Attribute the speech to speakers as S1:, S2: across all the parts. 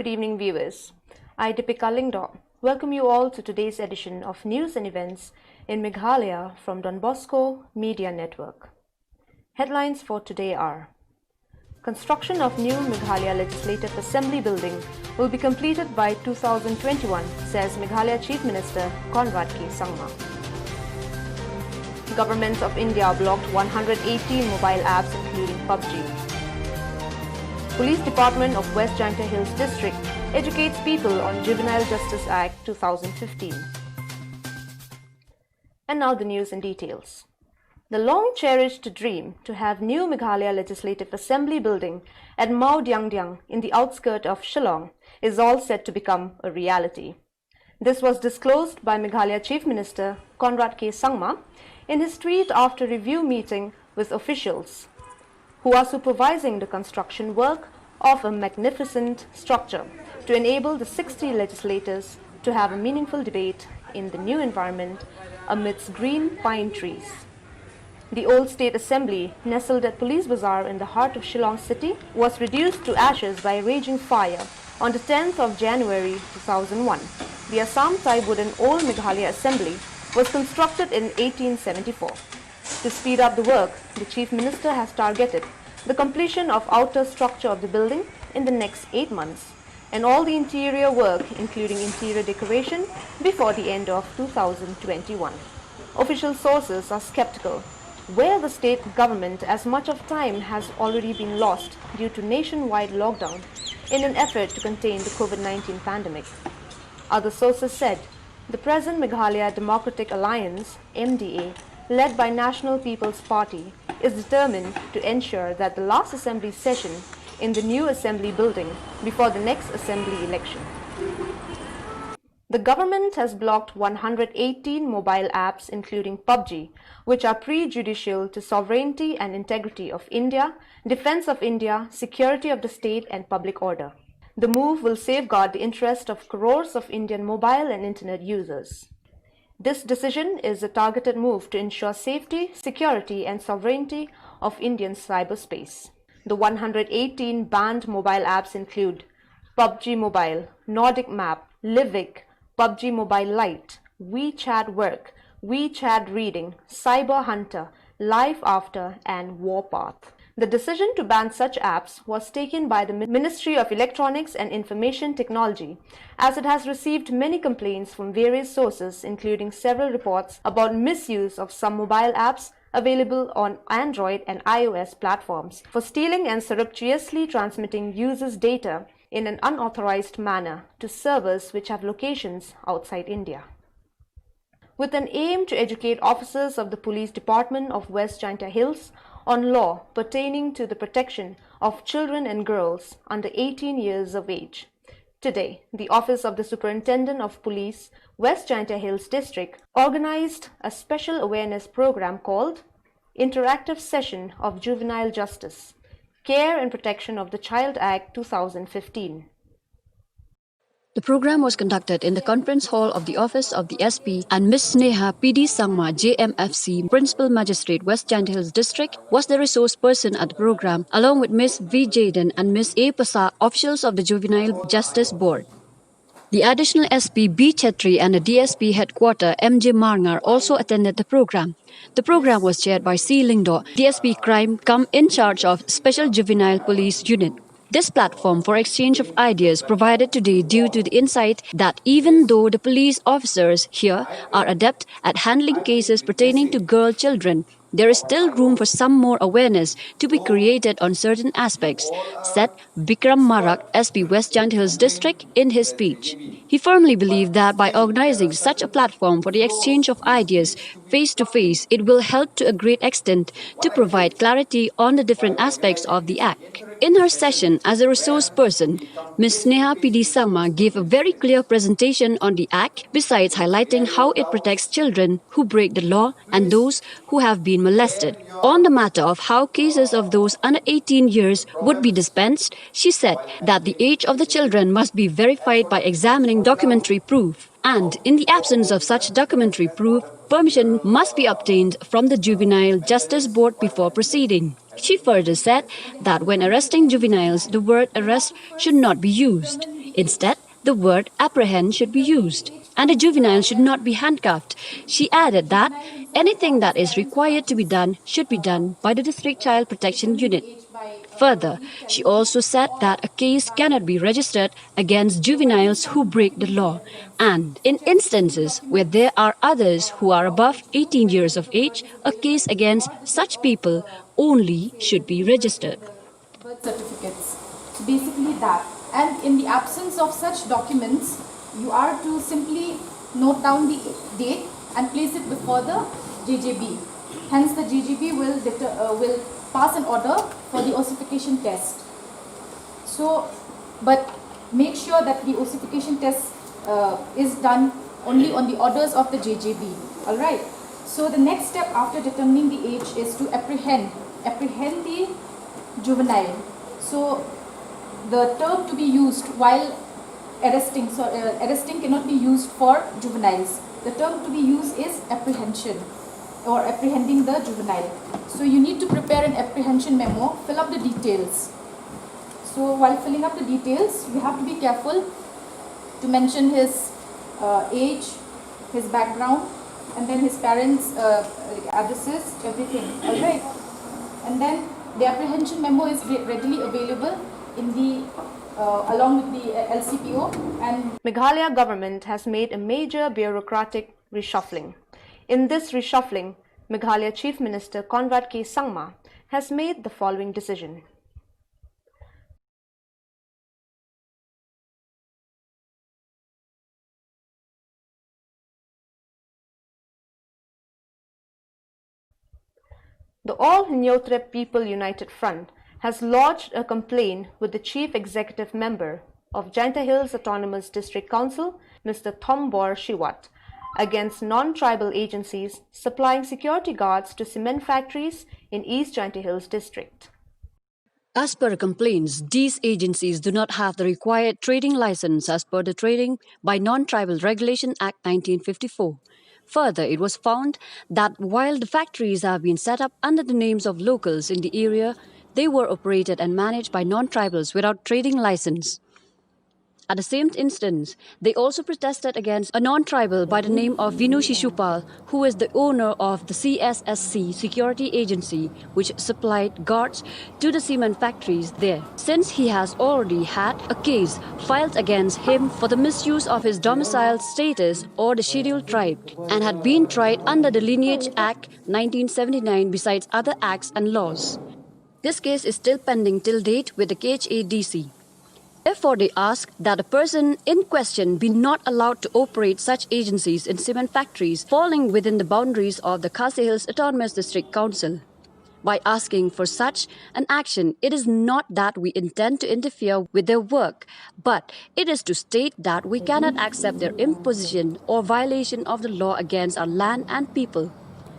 S1: Good evening, viewers. I, Deepika Lingdo, welcome you all to today's edition of News and Events in Meghalaya from Don Bosco Media Network. Headlines for today are: construction of new Meghalaya Legislative Assembly building will be completed by 2021, says Meghalaya Chief Minister Conrad K. Sangma. Government of India blocked 118 mobile apps including PUBG. Police Department of West Janta Hills District educates people on Juvenile Justice Act 2015. And now the news in details. The long-cherished dream to have new Meghalaya Legislative Assembly building at Mao Dyangdyang in the outskirts of Shillong is all set to become a reality. This was disclosed by Meghalaya Chief Minister Conrad K. Sangma in his tweet after review meeting with officials who are supervising the construction work of a magnificent structure to enable the 60 legislators to have a meaningful debate in the new environment amidst green pine trees. The old State Assembly, nestled at Police Bazaar in the heart of Shillong city, was reduced to ashes by a raging fire on the 10th of January 2001. The Assam type wooden Old Meghalaya Assembly was constructed in 1874. To speed up the work, the Chief Minister has targeted the completion of outer structure of the building in the next 8 months and all the interior work, including interior decoration, before the end of 2021. Official sources are skeptical where the state government as much of time has already been lost due to nationwide lockdown in an effort to contain the COVID-19 pandemic. Other sources said the present Meghalaya Democratic Alliance, MDA, led by National People's Party, is determined to ensure that the last assembly session in the new assembly building before the next assembly election. The government has blocked 118 mobile apps including PUBG, which are prejudicial to sovereignty and integrity of India, defense of India, security of the state and public order. The move will safeguard the interest of crores of Indian mobile and internet users. This decision is a targeted move to ensure safety, security and sovereignty of Indian cyberspace. The 118 banned mobile apps include PUBG Mobile, Nordic Map, Livik, PUBG Mobile Lite, WeChat Work, WeChat Reading, Cyber Hunter, Life After and Warpath. The decision to ban such apps was taken by the Ministry of Electronics and Information Technology, as it has received many complaints from various sources, including several reports about misuse of some mobile apps available on Android and iOS platforms for stealing and surreptitiously transmitting users' data in an unauthorized manner to servers which have locations outside India. With an aim to educate officers of the Police Department of West Janta Hills on law pertaining to the protection of children and girls under 18 years of age. Today, the Office of the Superintendent of Police, West Janta Hills District, organized a special awareness program called Interactive Session of Juvenile Justice, Care and Protection of the Child Act 2015.
S2: The program was conducted in the conference hall of the office of the SP, and Ms. Sneha PD Sangma, JMFC, Principal Magistrate, West Janta Hills District, was the resource person at the program, along with Ms. V. Jaden and Ms. A. Pasa, officials of the Juvenile Justice Board. The additional SP B. Chetri and the DSP headquarter MJ Marngar also attended the program. The program was chaired by C. Lingdo, DSP Crime, come in charge of Special Juvenile Police Unit. This platform for exchange of ideas provided today due to the insight that even though the police officers here are adept at handling cases pertaining to girl children, there is still room for some more awareness to be created on certain aspects, said Bikram Marak, SP West Janta Hills District, in his speech. He firmly believed that by organizing such a platform for the exchange of ideas face-to-face, it will help to a great extent to provide clarity on the different aspects of the Act. In her session as a resource person, Ms. Sneha PD Sangma gave a very clear presentation on the Act, besides highlighting how it protects children who break the law and those who have been molested. On the matter of how cases of those under 18 years would be dispensed, she said that the age of the children must be verified by examining documentary proof. And in the absence of such documentary proof, permission must be obtained from the Juvenile Justice Board before proceeding. She further said that when arresting juveniles, the word arrest should not be used. Instead, the word apprehend should be used, and a juvenile should not be handcuffed. She added that anything that is required to be done should be done by the District Child Protection Unit. Further, she also said that a case cannot be registered against juveniles who break the law, and in instances where there are others who are above 18 years of age, a case against such people only should be registered.
S3: Birth certificates. Basically that. And in the absence of such documents, you are to simply note down the date and place it before the JJB. Hence, the JJB will pass an order for the ossification test. So, but make sure that the ossification test is done only on the orders of the JJB. All right. So the next step after determining the age is to apprehend the juvenile. So the term to be used while arresting, arresting cannot be used for juveniles. The term to be used is apprehension or apprehending the juvenile. So you need to prepare an apprehension memo, fill up the details. So while filling up the details, you have to be careful to mention his age, his background, and then his parents' addresses, everything. All right. And then the apprehension memo is readily available in the along with the LCPO. And
S1: Meghalaya government has made a major bureaucratic reshuffling. In this reshuffling, Meghalaya Chief Minister Conrad K. Sangma has made the following decision. The All Hinyotrep People United Front has lodged a complaint with the Chief Executive Member of Jaintia Hills Autonomous District Council, Mr. Thombor Shiwat, against non-tribal agencies supplying security guards to cement factories in East Jaintia Hills District.
S2: As per complaints, these agencies do not have the required trading license as per the Trading by Non-Tribal Regulation Act 1954. Further, it was found that while the factories have been set up under the names of locals in the area, they were operated and managed by non-tribals without trading license. At the same instance, they also protested against a non-tribal by the name of Vinu Shishupal, who is the owner of the CSSC security agency, which supplied guards to the cement factories there, since he has already had a case filed against him for the misuse of his domicile status or the scheduled tribe, and had been tried under the Lineage Act 1979 besides other acts and laws. This case is still pending till date with the KHADC. Therefore, they ask that the person in question be not allowed to operate such agencies in cement factories falling within the boundaries of the Khasi Hills Autonomous District Council. By asking for such an action, it is not that we intend to interfere with their work, but it is to state that we cannot accept their imposition or violation of the law against our land and people,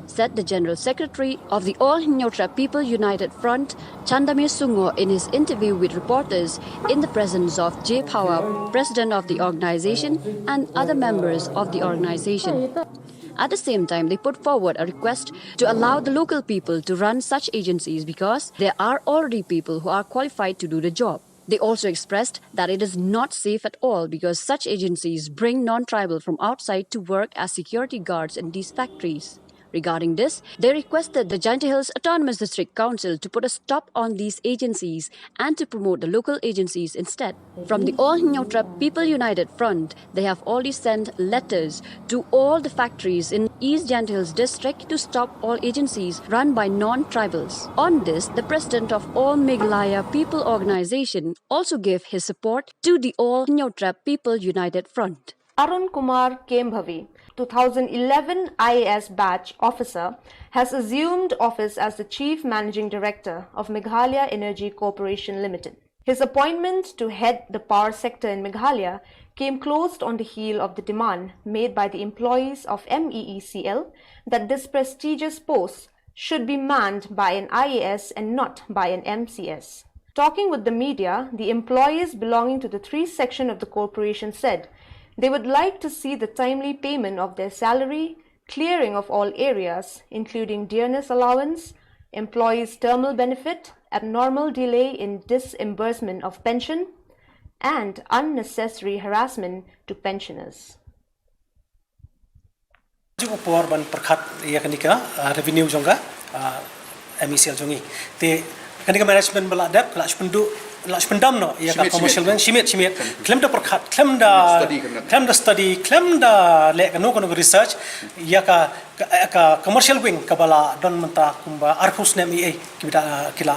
S2: said the General Secretary of the All Hinyotrep People United Front, Chandamir Sungo, in his interview with reporters in the presence of J. Power, President of the organization, and other members of the organization. At the same time, they put forward a request to allow the local people to run such agencies because there are already people who are qualified to do the job. They also expressed that it is not safe at all because such agencies bring non-tribal from outside to work as security guards in these factories. Regarding this, they requested the Jaintia Hills Autonomous District Council to put a stop on these agencies and to promote the local agencies instead. From the All Hinyotrep People United Front, they have already sent letters to all the factories in East Jaintia Hills District to stop all agencies run by non-tribals. On this, the president of All Meghalaya People Organization also gave his support to the All Hinyotrep People United Front.
S1: Arun Kumar Kembhavi, 2011 IAS batch officer, has assumed office as the Chief Managing Director of Meghalaya Energy Corporation Limited. His appointment to head the power sector in Meghalaya came close on the heel of the demand made by the employees of MEECL that this prestigious post should be manned by an IAS and not by an MCS. Talking with the media, the employees belonging to the 3 section of the corporation said they would like to see the timely payment of their salary, clearing of all areas, including dearness allowance, employees' thermal benefit, abnormal delay in disbursement of pension, and unnecessary harassment to pensioners.
S4: Upor ban perkhat ya kanika revenue jongga MCL jongi te kanika management bala adap kelas pendam no ya ka commercial bank simit claim da perkhat claim da study claim da le kanu research ya ka commercial wing kabala don menta kumba arpus nem ei kila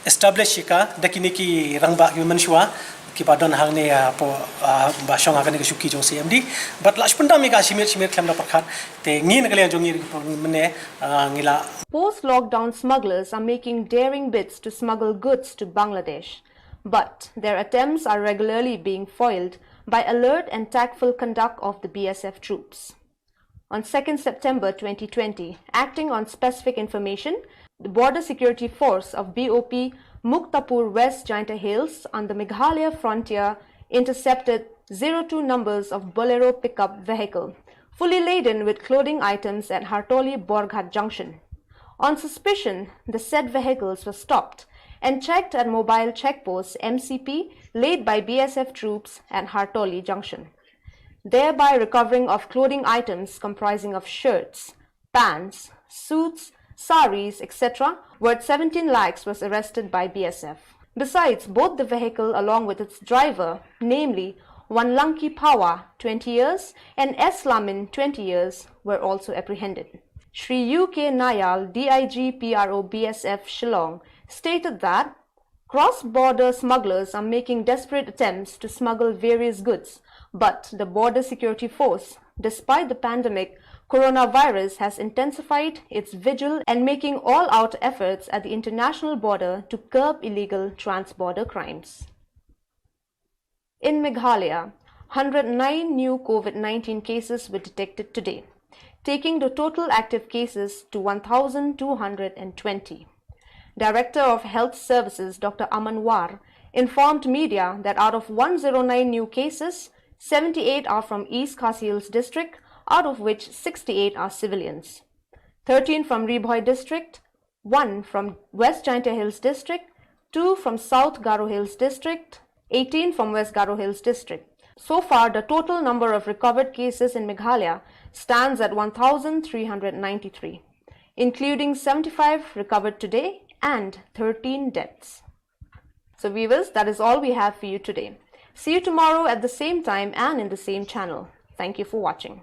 S4: establish ka dakiniki rangba ki mansua kipa don hang ne po ba shong akan ke suki jong CMD but la spendam mi ka simit klem da perkhat te ngin kalian jongi mene ngila.
S1: Post-lockdown smugglers are making daring bids to smuggle goods to Bangladesh, but their attempts are regularly being foiled by alert and tactful conduct of the BSF troops. On 2nd September 2020, acting on specific information, the Border Security Force of BOP Muktapur West Jaintia Hills on the Meghalaya frontier intercepted 02 numbers of Bolero pickup vehicle, fully laden with clothing items at Hartoli Borghat Junction. On suspicion, the said vehicles were stopped and checked at mobile checkpost MCP laid by BSF troops at Hartoli Junction, thereby recovering of clothing items comprising of shirts, pants, suits, saris, etc. worth 17 lakhs was arrested by BSF. Besides, both the vehicle along with its driver, namely one Lanki Pawa, 20 years, and S. Lamin, 20 years, were also apprehended. Shri UK Nayal, DIG PRO BSF Shillong, stated that cross-border smugglers are making desperate attempts to smuggle various goods, but the Border Security Force, despite the pandemic, coronavirus has intensified its vigil and making all-out efforts at the international border to curb illegal trans-border crimes. In Meghalaya, 109 new COVID-19 cases were detected today, taking the total active cases to 1,220. Director of Health Services Dr. Amanwar informed media that out of 109 new cases, 78 are from East Khasi Hills district, out of which 68 are civilians, 13 from Ribhoi district, 1 from West Jaintia Hills district, 2 from South Garo Hills district, 18 from West Garo Hills district. So far, the total number of recovered cases in Meghalaya stands at 1,393, including 75 recovered today and 13 deaths. So viewers, that is all we have for you today. See you tomorrow at the same time and in the same channel. Thank you for watching.